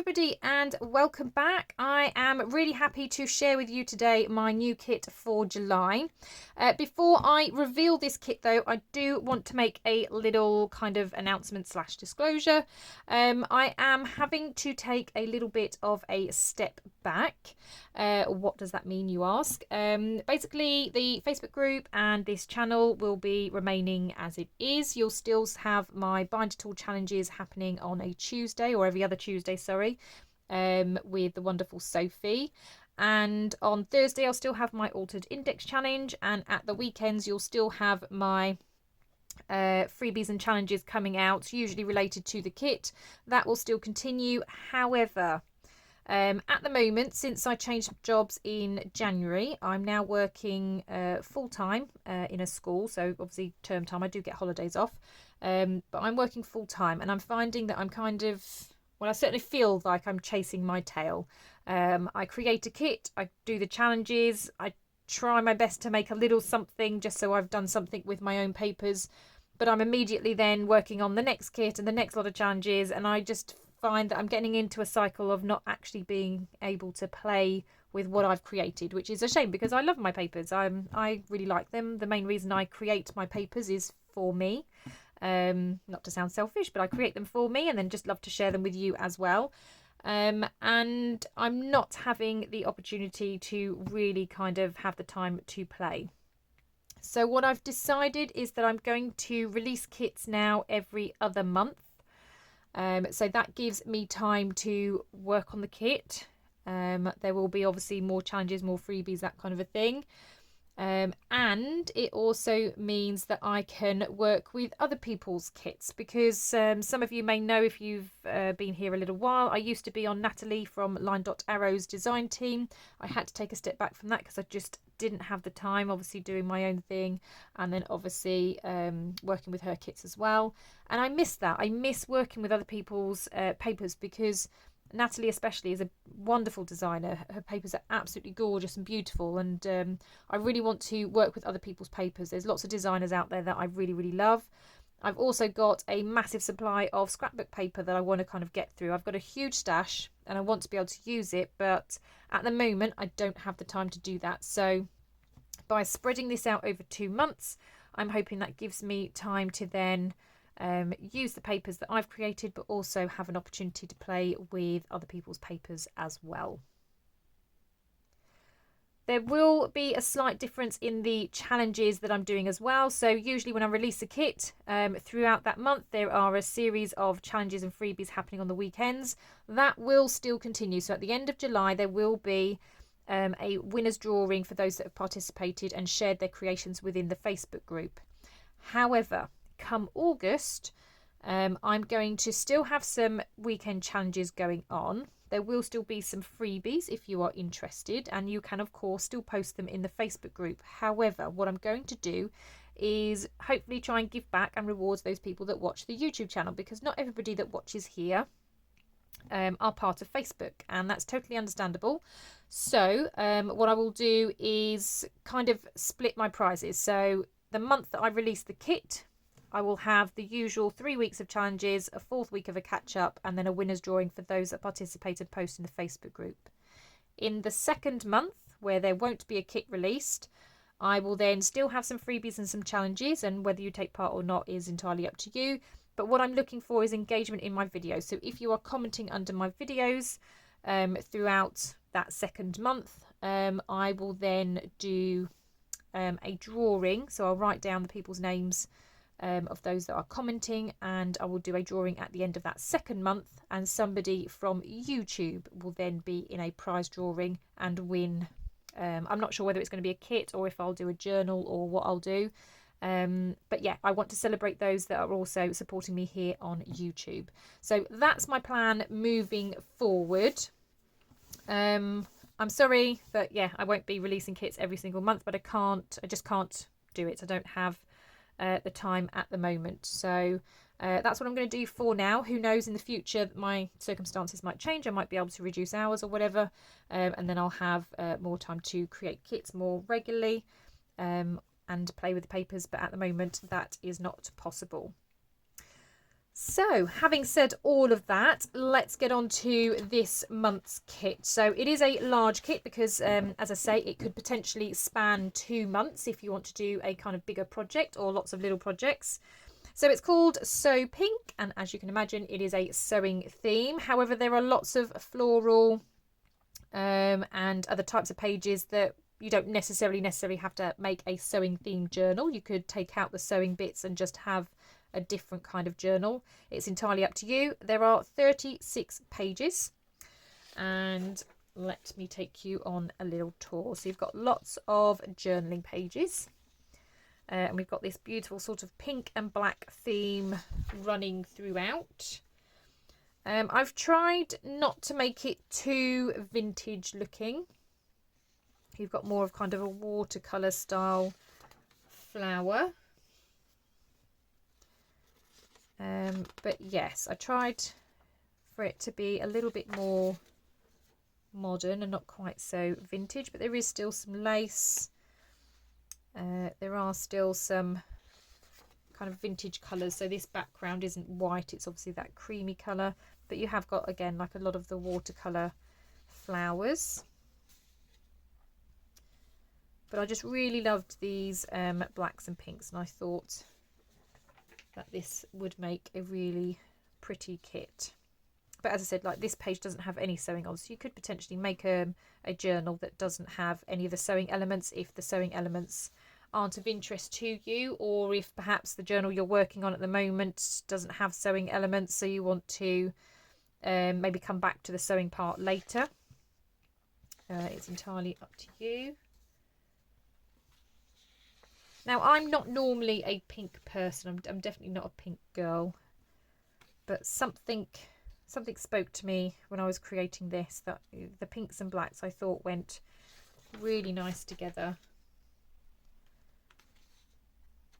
everybody and welcome back. I am really happy to share with you today my new kit for July. Before I reveal this kit though, I do want to make a little kind of announcement slash disclosure. I am having to take a little bit of a step back. What does that mean, you ask? Basically the Facebook group and this channel will be remaining as it is. You'll still have my binder tool challenges happening on a Tuesday, or every other Tuesday, sorry, with the wonderful Sophie. And on Thursday I'll still have my altered index challenge, and at the weekends you'll still have my freebies and challenges coming out, usually related to the kit. That will still continue. However, at the moment, since I changed jobs in January, I'm now working full-time in a school. So obviously term time, I do get holidays off, but I'm working full-time, and I'm finding that I'm kind of, well, I certainly feel like I'm chasing my tail. I create a kit, I do the challenges, I try my best to make a little something just so I've done something with my own papers, but I'm immediately then working on the next kit and the next lot of challenges, and I just find that I'm getting into a cycle of not actually being able to play with what I've created, which is a shame because I love my papers. I really like them. The main reason I create my papers is for me. Not to sound selfish, but I create them for me and then just love to share them with you as well. And I'm not having the opportunity to really kind of have the time to play. So what I've decided is that I'm going to release kits now every other month. So that gives me time to work on the kit. There will be obviously more challenges, more freebies, that kind of a thing. And it also means that I can work with other people's kits, because some of you may know, if you've been here a little while, I used to be on Natalie from Line Arrow's design team. I had to take a step back from that because I just didn't have the time, obviously doing my own thing, and then obviously working with her kits as well. And I miss that. I miss working with other people's papers, because Natalie especially is a wonderful designer. Her papers are absolutely gorgeous and beautiful, and I really want to work with other people's papers. There's lots of designers out there that I really, really love. I've also got a massive supply of scrapbook paper that I want to kind of get through. I've got a huge stash and I want to be able to use it, but at the moment I don't have the time to do that. So by spreading this out over 2 months, I'm hoping that gives me time to then use the papers that I've created, but also have an opportunity to play with other people's papers as well. There will be a slight difference in the challenges that I'm doing as well. So usually when I release a kit, throughout that month, there are a series of challenges and freebies happening on the weekends. That will still continue. So at the end of July, there will be a winner's drawing for those that have participated and shared their creations within the Facebook group. However, come August, I'm going to still have some weekend challenges going on. There will still be some freebies if you are interested, and you can of course still post them in the Facebook group. However, what I'm going to do is hopefully try and give back and reward those people that watch the YouTube channel, because not everybody that watches here are part of Facebook, and that's totally understandable. So what I will do is kind of split my prizes. So the month that I release the kit, I will have the usual 3 weeks of challenges, a 4th week of a catch-up, and then a winner's drawing for those that participate and post in the Facebook group. In the second month, where there won't be a kit released, I will then still have some freebies and some challenges, and whether you take part or not is entirely up to you. But what I'm looking for is engagement in my videos. So if you are commenting under my videos throughout that second month, I will then do a drawing. So I'll write down the people's names of those that are commenting, and I will do a drawing at the end of that second month, and somebody from YouTube will then be in a prize drawing and win. I'm not sure whether it's going to be a kit or if I'll do a journal or what I'll do, but yeah, I want to celebrate those that are also supporting me here on YouTube. So that's my plan moving forward. I'm sorry, but yeah, I won't be releasing kits every single month, but I just can't do it. I don't have the time at the moment. So that's what I'm going to do for now. Who knows, in the future my circumstances might change. I might be able to reduce hours or whatever, and then I'll have more time to create kits more regularly and play with the papers, but at the moment that is not possible. So, having said all of that, let's get on to this month's kit. So, it is a large kit because, as I say, it could potentially span 2 months if you want to do a kind of bigger project or lots of little projects. So, it's called Sew Pink, and as you can imagine, it is a sewing theme. However, there are lots of floral and other types of pages that you don't necessarily have to make a sewing themed journal. You could take out the sewing bits and just have a different kind of journal. It's entirely up to you. There are 36 pages, and let me take you on a little tour. So you've got lots of journaling pages, and we've got this beautiful sort of pink and black theme running throughout. I've tried not to make it too vintage looking. You've got more of kind of a watercolour style flower. But yes, I tried for it to be a little bit more modern and not quite so vintage, but there is still some lace. There are still some kind of vintage colours, so this background isn't white, it's obviously that creamy colour, but you have got, again, like a lot of the watercolour flowers. But I just really loved these blacks and pinks, and I thought that this would make a really pretty kit. But as I said, like, this page doesn't have any sewing on, so you could potentially make a journal that doesn't have any of the sewing elements if the sewing elements aren't of interest to you, or if perhaps the journal you're working on at the moment doesn't have sewing elements, so you want to maybe come back to the sewing part later. It's entirely up to you. Now, I'm not normally a pink person. I'm definitely not a pink girl, but something spoke to me when I was creating this, that the pinks and blacks I thought went really nice together.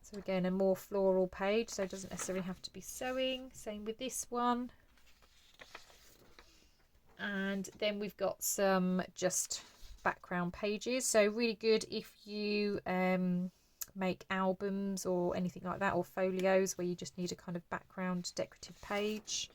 So again, a more floral page, so it doesn't necessarily have to be sewing. Same with this one. And then we've got some just background pages, so really good if you make albums or anything like that, or folios where you just need a kind of background decorative page.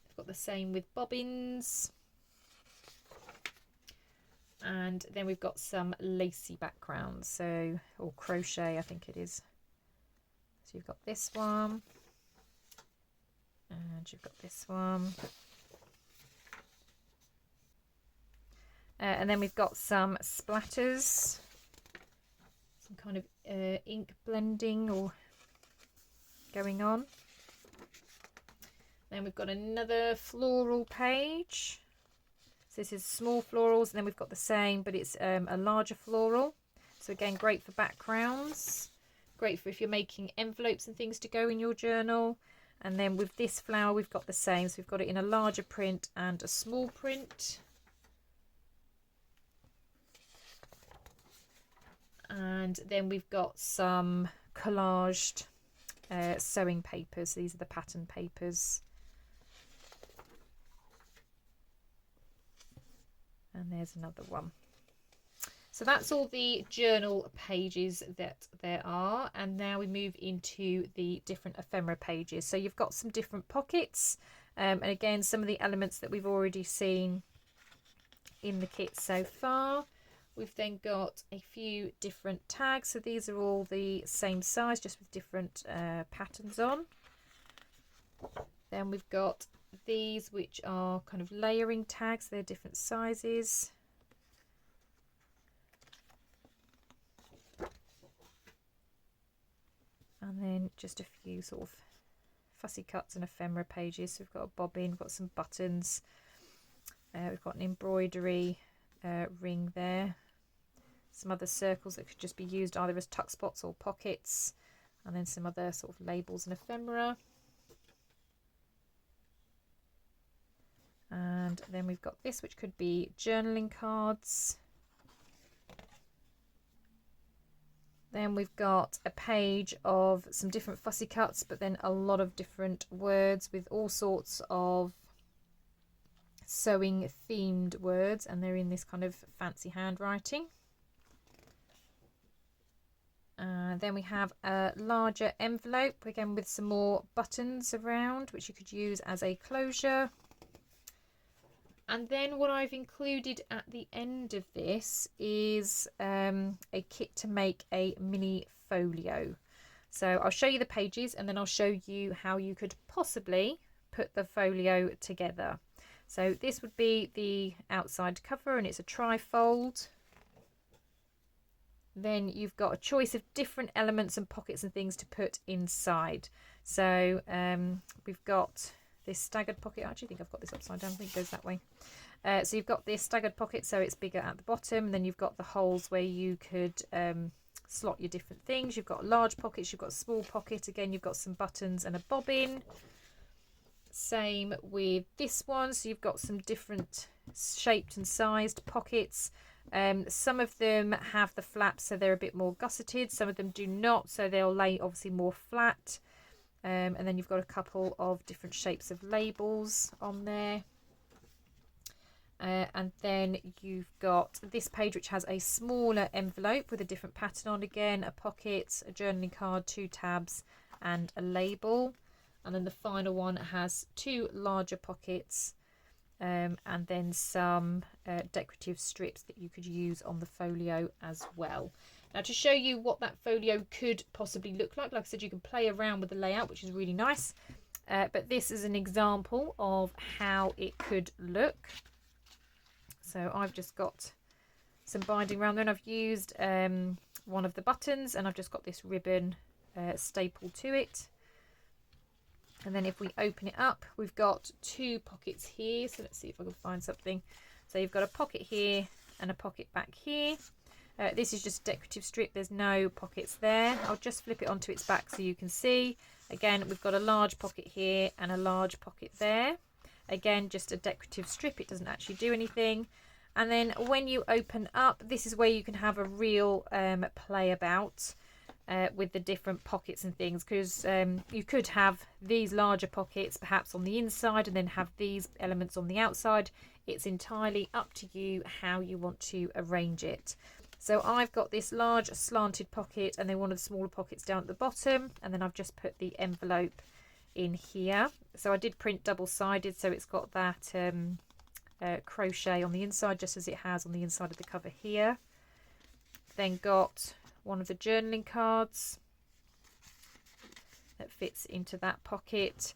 We've got the same with bobbins, and then we've got some lacy backgrounds, so, or crochet I think it is. So you've got this one, and you've got this one, and then we've got some splatters, some kind of ink blending or going on. Then we've got another floral page. So this is small florals, and then we've got the same, but it's a larger floral. So again, great for backgrounds, great for if you're making envelopes and things to go in your journal. And then with this flower, we've got the same. So we've got it in a larger print and a small print. And then we've got some collaged sewing papers. These are the pattern papers. And there's another one. So that's all the journal pages that there are. And now we move into the different ephemera pages. So you've got some different pockets. And again, some of the elements that we've already seen in the kit so far. We've then got a few different tags. So these are all the same size, just with different patterns on. Then we've got these, which are kind of layering tags. They're different sizes. And then just a few sort of fussy cuts and ephemera pages. So we've got a bobbin, we've got some buttons. We've got an embroidery ring there. Some other circles that could just be used either as tuck spots or pockets. And then some other sort of labels and ephemera. And then we've got this, which could be journaling cards. Then we've got a page of some different fussy cuts, but then a lot of different words with all sorts of sewing themed words, and they're in this kind of fancy handwriting. Then we have a larger envelope, again with some more buttons around, which you could use as a closure. And then what I've included at the end of this is a kit to make a mini folio. So I'll show you the pages and then I'll show you how you could possibly put the folio together. So this would be the outside cover, and it's a tri-fold. Then you've got a choice of different elements and pockets and things to put inside. So we've got this staggered pocket. I actually think I've got this upside down. I think it goes that way. So you've got this staggered pocket, so it's bigger at the bottom. And then you've got the holes where you could slot your different things. You've got large pockets, you've got a small pocket. Again, you've got some buttons and a bobbin. Same with this one. So you've got some different shaped and sized pockets. Some of them have the flaps, so they're a bit more gusseted. Some of them do not, so they'll lay obviously more flat. And then you've got a couple of different shapes of labels on there. And then you've got this page, which has a smaller envelope with a different pattern on, again, a pocket, a journaling card, 2 tabs and a label. And then the final one has 2 larger pockets and then some decorative strips that you could use on the folio as well. Now, to show you what that folio could possibly look like I said, you can play around with the layout, which is really nice. But this is an example of how it could look. So I've just got some binding around there, and I've used one of the buttons, and I've just got this ribbon stapled to it. And then if we open it up, we've got 2 pockets here. So let's see if I can find something. So you've got a pocket here and a pocket back here. This is just a decorative strip. There's no pockets there. I'll just flip it onto its back so you can see. Again, we've got a large pocket here and a large pocket there. Again, just a decorative strip. It doesn't actually do anything. And then when you open up, this is where you can have a real play about with the different pockets and things, because you could have these larger pockets perhaps on the inside and then have these elements on the outside. It's entirely up to you how you want to arrange it. So I've got this large slanted pocket and then one of the smaller pockets down at the bottom, and then I've just put the envelope in here. So I did print double-sided, so it's got that crochet on the inside just as it has on the inside of the cover here. Then got one of the journaling cards that fits into that pocket,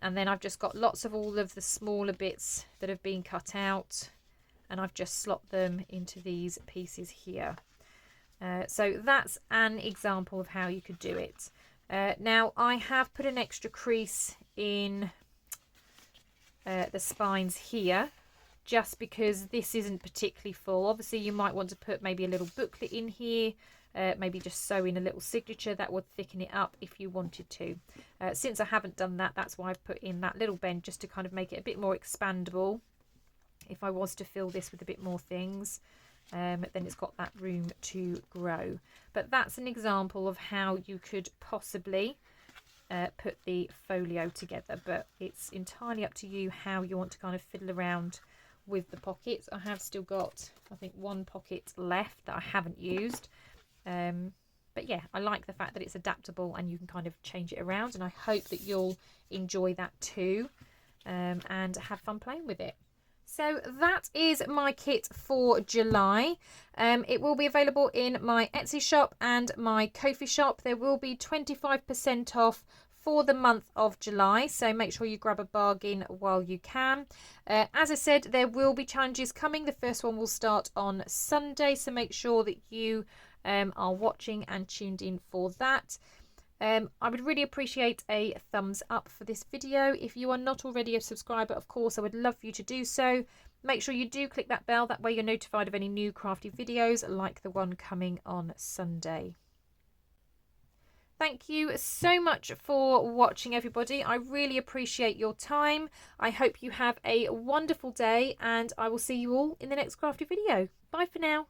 and then I've just got lots of all of the smaller bits that have been cut out, and I've just slot them into these pieces here. So that's an example of how you could do it. Now I have put an extra crease in the spines here, just because this isn't particularly full. Obviously you might want to put maybe a little booklet in here, maybe just sew in a little signature. That would thicken it up if you wanted to. Since I haven't done that, that's why I've put in that little bend, just to kind of make it a bit more expandable. If I was to fill this with a bit more things, then it's got that room to grow. But that's an example of how you could possibly put the folio together, but it's entirely up to you how you want to kind of fiddle around with the pockets. I have still got, I think, 1 pocket left that I haven't used. But yeah, I like the fact that it's adaptable and you can kind of change it around, and I hope that you'll enjoy that too and have fun playing with it. So that is my kit for July. It will be available in my Etsy shop and my Ko-fi shop. There will be 25% off for the month of July, so make sure you grab a bargain while you can. As I said, there will be challenges coming. The first one will start on Sunday, so make sure that you are watching and tuned in for that. I would really appreciate a thumbs up for this video. If you are not already a subscriber, of course, I would love for you to do so. Make sure you do click that bell, that way you're notified of any new crafty videos like the one coming on Sunday. Thank you so much for watching, everybody. I really appreciate your time. I hope you have a wonderful day, and I will see you all in the next crafty video. Bye for now.